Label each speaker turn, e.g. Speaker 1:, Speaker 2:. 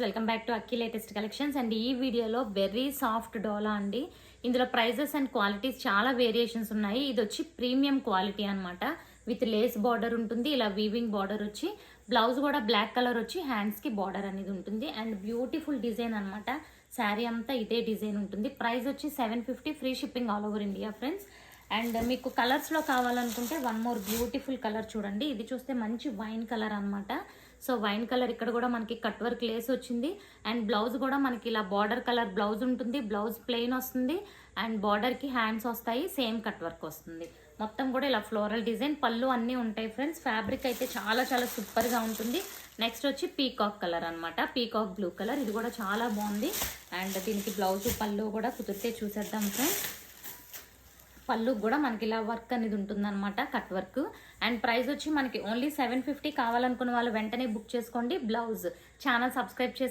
Speaker 1: Welcome back to Akki latest collections and ఈ వీడియోలో very soft డోలా అండి. ఇందులో ప్రైజెస్ అండ్ క్వాలిటీస్ చాలా వేరియేషన్స్ ఉన్నాయి. ఇది వచ్చి ప్రీమియం క్వాలిటీ అన్నమాట. విత్ లేస్ బార్డర్ ఉంటుంది, ఇలా వీవింగ్ బార్డర్ వచ్చి బ్లౌజ్ కూడా బ్లాక్ కలర్ వచ్చి హ్యాండ్స్ కి బార్డర్ అనేది ఉంటుంది అండ్ బ్యూటిఫుల్ డిజైన్ అన్నమాట. శారీ అంతా ఇదే డిజైన్ ఉంటుంది. ప్రైస్ వచ్చి 750, free shipping all over India friends. And మీకు కలర్స్లో కావాలనుకుంటే వన్ మోర్ బ్యూటిఫుల్ కలర్ చూడండి. ఇది చూస్తే మంచి వైన్ కలర్ అన్నమాట. సో వైన్ కలర్ ఇక్కడ కూడా మనకి కట్ వర్క్ లేస్ వచ్చింది అండ్ బ్లౌజ్ కూడా మనకి ఇలా బార్డర్ కలర్ బ్లౌజ్ ఉంటుంది. బ్లౌజ్ ప్లెయిన్ వస్తుంది అండ్ బార్డర్కి హ్యాండ్స్ వస్తాయి, సేమ్ కట్ వర్క్ వస్తుంది. మొత్తం కూడా ఇలా ఫ్లోరల్ డిజైన్, పళ్ళు అన్నీ ఉంటాయి ఫ్రెండ్స్. ఫ్యాబ్రిక్ అయితే చాలా చాలా సూపర్గా ఉంటుంది. నెక్స్ట్ వచ్చి పీకాక్ కలర్ అన్నమాట, పీకాక్ బ్లూ కలర్. ఇది కూడా చాలా బాగుంది అండ్ దీనికి బ్లౌజ్ పళ్ళు కూడా కుదిరితే చూసేద్దాం ఫ్రెండ్స్. పళ్ళు కూడా మనకి ఇలా వర్క్ అనేది ఉంటుందన్నమాట, కట్ వర్క్. అండ్ ప్రైస్ వచ్చి మనకి ఓన్లీ 750. కావాలనుకున్న వాళ్ళు వెంటనే బుక్ చేసుకోండి. బ్లౌజ్ ఛానల్ సబ్స్క్రైబ్ చేసుకోండి.